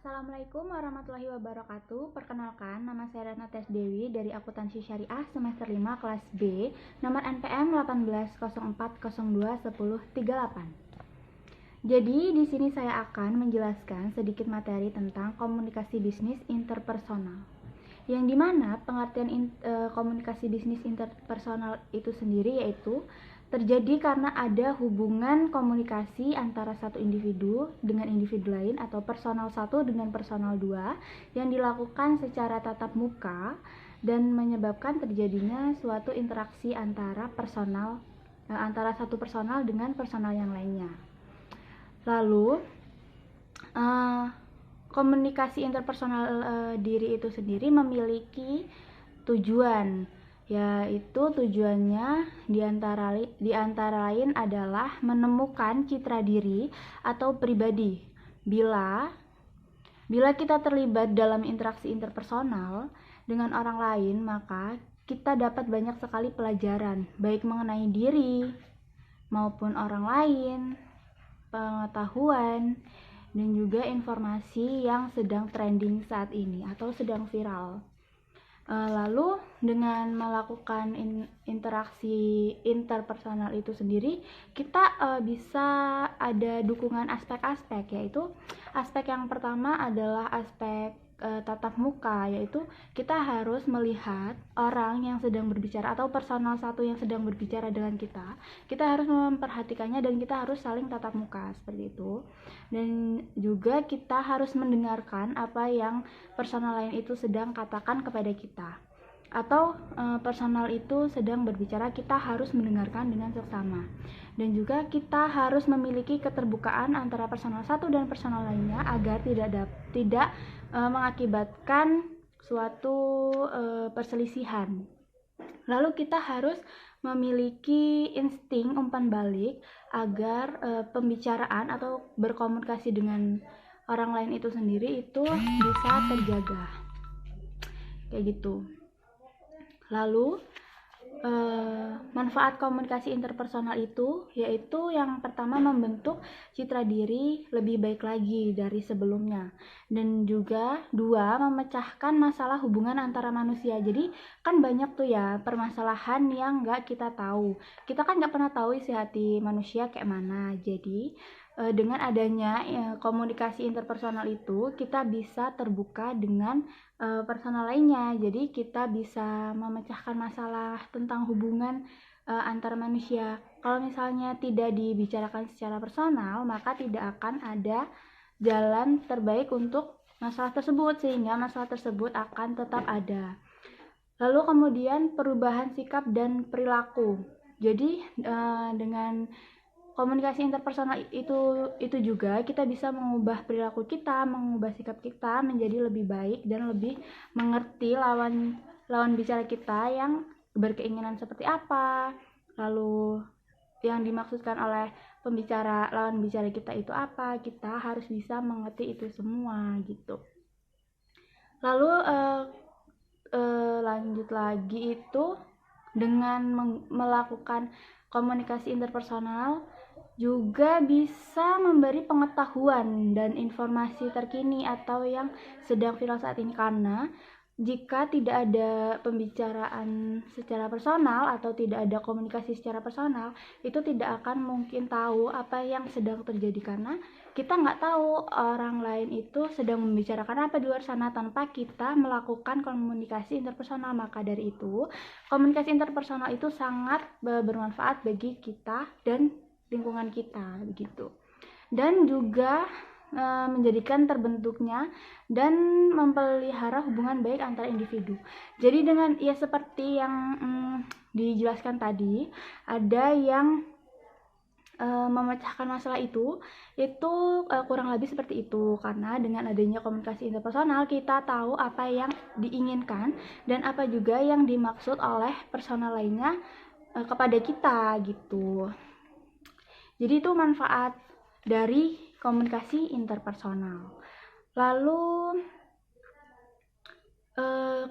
Assalamualaikum warahmatullahi wabarakatuh. Perkenalkan, nama saya Ratna Tes Dewi dari Akuntansi Syariah semester 5 kelas B, nomor NPM 1804021038. Jadi, di sini saya akan menjelaskan sedikit materi tentang komunikasi bisnis interpersonal. Yang dimana pengertian komunikasi bisnis interpersonal itu sendiri yaitu terjadi karena ada hubungan komunikasi antara satu individu dengan individu lain atau personal satu dengan personal dua yang dilakukan secara tatap muka dan menyebabkan terjadinya suatu interaksi antara satu personal dengan personal yang lainnya. Lalu komunikasi interpersonal diri itu sendiri memiliki tujuan, yaitu tujuannya di antara lain adalah menemukan citra diri atau pribadi. Bila kita terlibat dalam interaksi interpersonal dengan orang lain, maka kita dapat banyak sekali pelajaran, baik mengenai diri maupun orang lain, pengetahuan, dan juga informasi yang sedang trending saat ini atau sedang viral. Lalu dengan melakukan interaksi interpersonal itu sendiri, kita bisa ada dukungan aspek-aspek, yaitu aspek yang pertama adalah aspek tatap muka, yaitu kita harus melihat orang yang sedang berbicara atau personal satu yang sedang berbicara dengan kita harus memperhatikannya dan kita harus saling tatap muka seperti itu. Dan juga kita harus mendengarkan apa yang personal lain itu sedang katakan kepada kita, atau personal itu sedang berbicara, kita harus mendengarkan dengan seksama. Dan juga kita harus memiliki keterbukaan antara personal satu dan personal lainnya agar tidak mengakibatkan suatu perselisihan. Lalu kita harus memiliki insting umpan balik agar pembicaraan atau berkomunikasi dengan orang lain itu sendiri itu bisa terjaga. Kayak gitu. Lalu manfaat komunikasi interpersonal itu yaitu yang pertama membentuk citra diri lebih baik lagi dari sebelumnya, dan juga dua, memecahkan masalah hubungan antara manusia. Jadi kan banyak tuh ya permasalahan yang nggak kita tahu, kita kan nggak pernah tahu isi hati manusia kayak mana. Jadi dengan adanya komunikasi interpersonal itu kita bisa terbuka dengan personal lainnya. Jadi kita bisa memecahkan masalah tentang hubungan antar manusia. Kalau misalnya tidak dibicarakan secara personal, maka tidak akan ada jalan terbaik untuk masalah tersebut, sehingga masalah tersebut akan tetap ada. Lalu kemudian perubahan sikap dan perilaku. Jadi dengan komunikasi interpersonal itu juga kita bisa mengubah perilaku kita, mengubah sikap kita menjadi lebih baik dan lebih mengerti lawan bicara kita yang berkeinginan seperti apa, lalu yang dimaksudkan oleh lawan bicara kita itu apa. Kita harus bisa mengerti itu semua gitu. Lalu lanjut lagi itu dengan melakukan komunikasi interpersonal juga bisa memberi pengetahuan dan informasi terkini atau yang sedang viral saat ini, karena jika tidak ada pembicaraan secara personal atau tidak ada komunikasi secara personal, itu tidak akan mungkin tahu apa yang sedang terjadi, karena kita nggak tahu orang lain itu sedang membicarakan apa di luar sana tanpa kita melakukan komunikasi interpersonal. Maka dari itu, komunikasi interpersonal itu sangat bermanfaat bagi kita dan lingkungan kita begitu, dan juga menjadikan terbentuknya dan memelihara hubungan baik antara individu. Jadi dengan seperti yang dijelaskan tadi, ada yang memecahkan masalah itu kurang lebih seperti itu, karena dengan adanya komunikasi interpersonal kita tahu apa yang diinginkan dan apa juga yang dimaksud oleh personal lainnya kepada kita gitu. Jadi itu manfaat dari komunikasi interpersonal. Lalu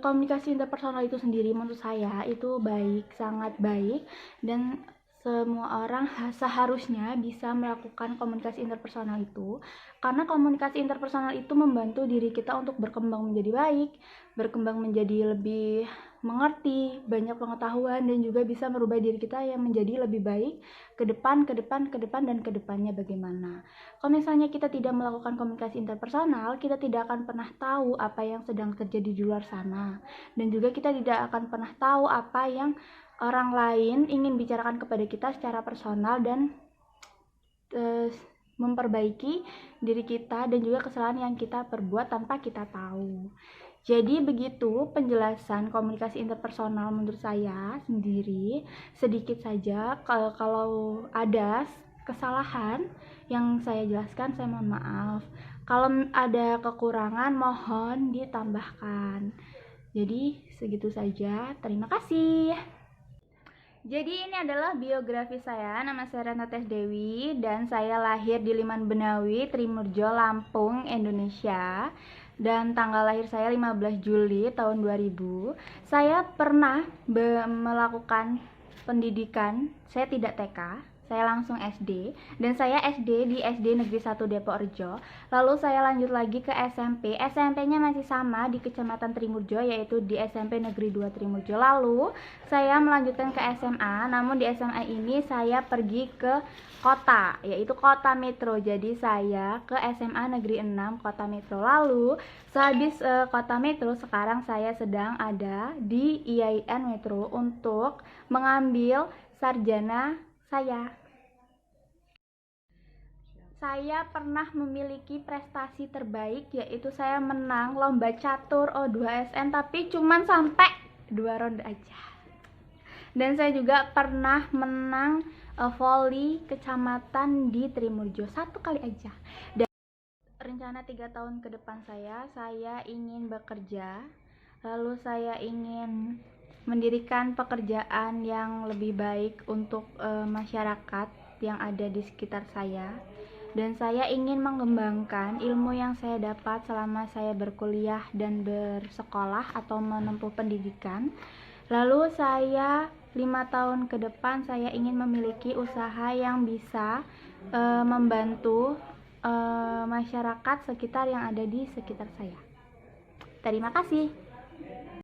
komunikasi interpersonal itu sendiri menurut saya itu baik, sangat baik, dan semua orang seharusnya bisa melakukan komunikasi interpersonal itu, karena komunikasi interpersonal itu membantu diri kita untuk berkembang menjadi baik, berkembang menjadi lebih mengerti, banyak pengetahuan, dan juga bisa merubah diri kita yang menjadi lebih baik ke depan, dan ke depannya bagaimana. Kalau misalnya kita tidak melakukan komunikasi interpersonal, kita tidak akan pernah tahu apa yang sedang terjadi di luar sana, dan juga kita tidak akan pernah tahu apa yang orang lain ingin bicarakan kepada kita secara personal dan memperbaiki diri kita dan juga kesalahan yang kita perbuat tanpa kita tahu. Jadi begitu penjelasan komunikasi interpersonal menurut saya sendiri. Sedikit saja, kalau ada kesalahan yang saya jelaskan, saya mohon maaf. Kalau ada kekurangan, mohon ditambahkan. Jadi segitu saja, terima kasih. Jadi ini adalah biografi saya, nama saya Rana Tes Dewi, dan saya lahir di Liman Benawi, Trimurjo, Lampung, Indonesia. Dan tanggal lahir saya 15 Juli tahun 2000. Saya pernah melakukan pendidikan, saya tidak TK, saya langsung SD, dan saya SD di SD Negeri 1 Depok Rejo. Lalu saya lanjut lagi ke SMP. SMP-nya masih sama di Kecamatan Trimurjo, yaitu di SMP Negeri 2 Trimurjo. Lalu saya melanjutkan ke SMA, namun di SMA ini saya pergi ke kota, yaitu Kota Metro. Jadi saya ke SMA Negeri 6 Kota Metro. Lalu sehabis Kota Metro, sekarang saya sedang ada di IAIN Metro untuk mengambil sarjana saya. Saya pernah memiliki prestasi terbaik, yaitu saya menang lomba catur O2SN, tapi cuman sampai 2 ronde aja. Dan saya juga pernah menang voli kecamatan di Trimurjo 1 kali aja. Dan rencana 3 tahun ke depan saya ingin bekerja, lalu saya ingin mendirikan pekerjaan yang lebih baik untuk masyarakat yang ada di sekitar saya. Dan saya ingin mengembangkan ilmu yang saya dapat selama saya berkuliah dan bersekolah atau menempuh pendidikan. Lalu saya 5 tahun ke depan saya ingin memiliki usaha yang bisa membantu masyarakat sekitar yang ada di sekitar saya. Terima kasih.